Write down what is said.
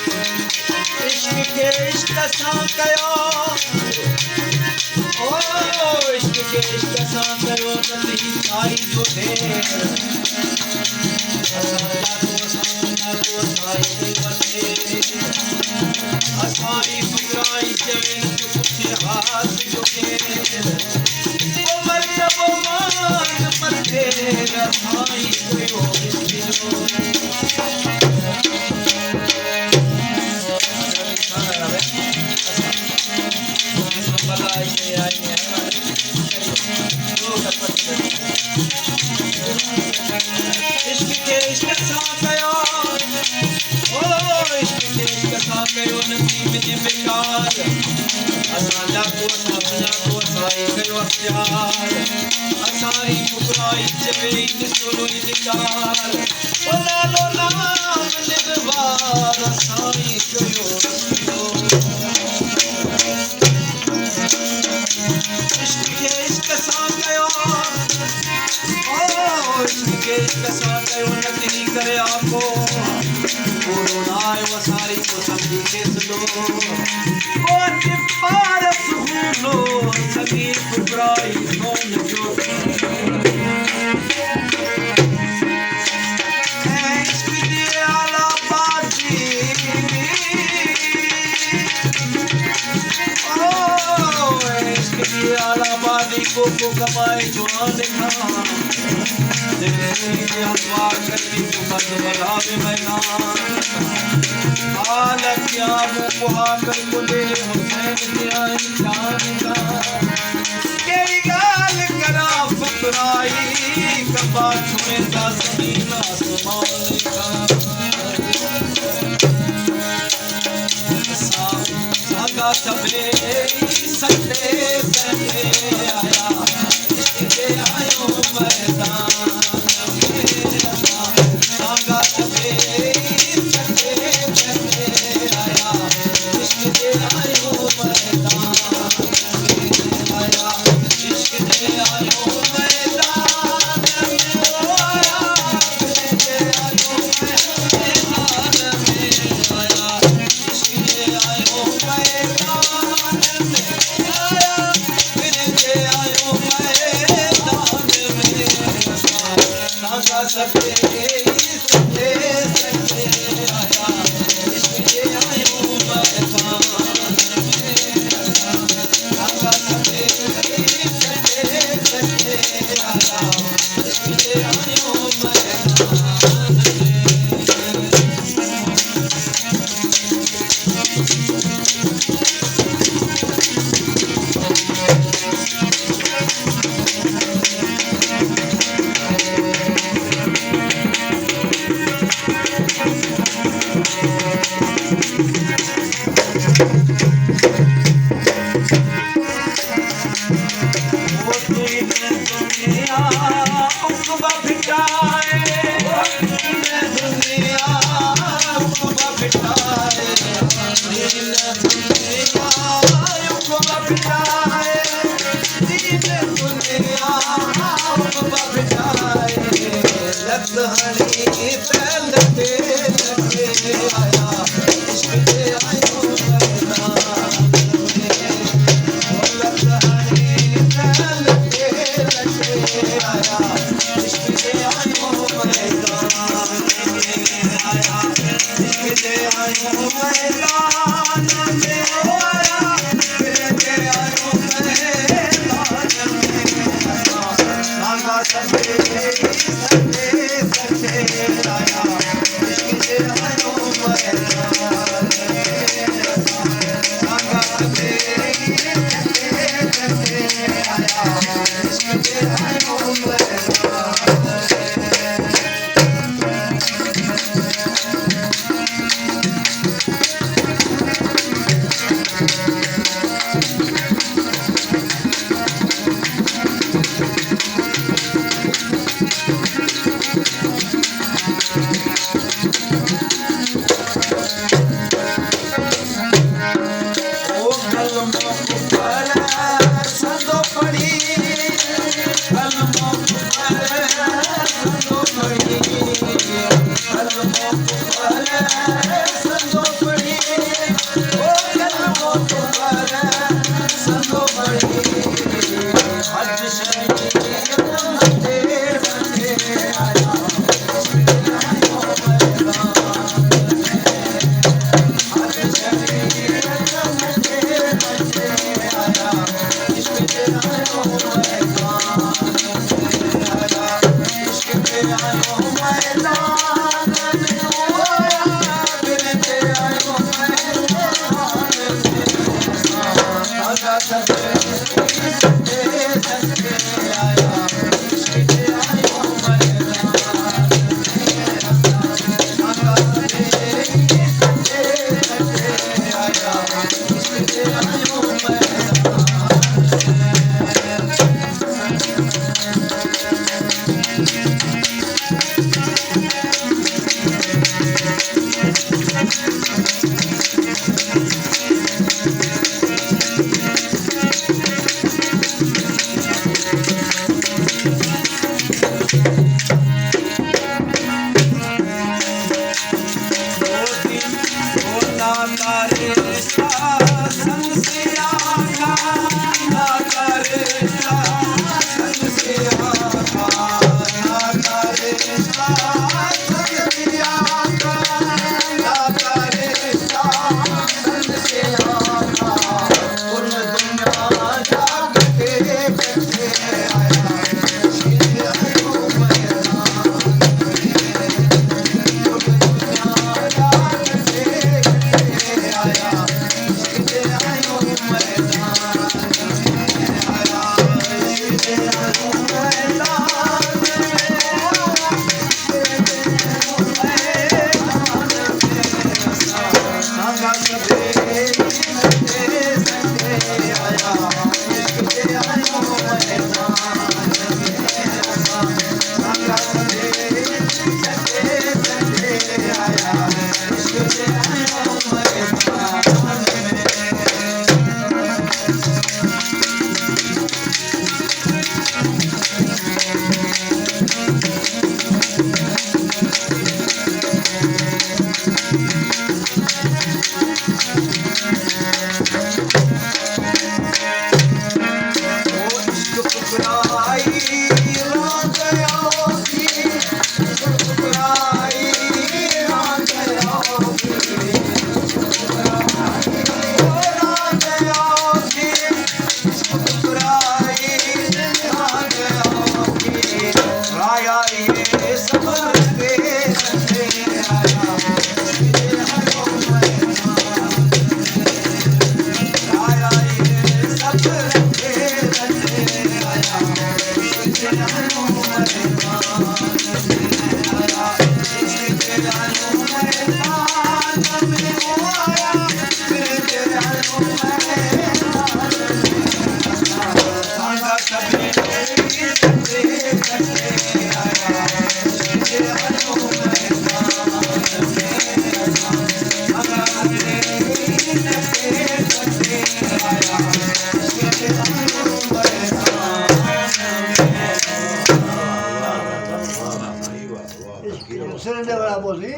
इश्क के इश्क सा कयो ओ इश्क के इश्क सा कयो नदी आई जो दे असाला को साई वसे असाई फुराई जवेन पुछे हाथ जो के ओ मरियम मान मरते रहाई कयो इश्क के इश्क सा कयो ओ इश्क के इश्क सा कयो नसीब जे बेकार असांजा को सामना को साई कयो प्यार असाई फुकराई चवे दिसो इंकार ओ लालो नाम निगवार असाई कयो इश्क के इश्क सा कयो इश्क के इश्क सा कयो नकली करे आपको कोरोना आयो सारी को समझी के सलो ओ पारस हुनो सभी फुकराई कौन जो इश्क की आला बाजी आला बादी को कमाए जुआन खां जिन्हें हसवा करती तो मत बलावे मैदान हाल क्या मुहा कर बोले हुसैन दिया जान का केरी गाल करा फुकराई कबा छुए दा जमीन आसमान का सागा सबे सटे सटे आया इसके आयो मैदान में सागा सबे सटे सटे आया इसके आयो मैदान में आया इसके आयो मैदान में आया इसके आयो मैदान में आया इसके आयो सके सके सके आया इसके आयो मैदान आका सके सके सके आया इसके आयो मैदान Eso no es de bravo, ¿sí?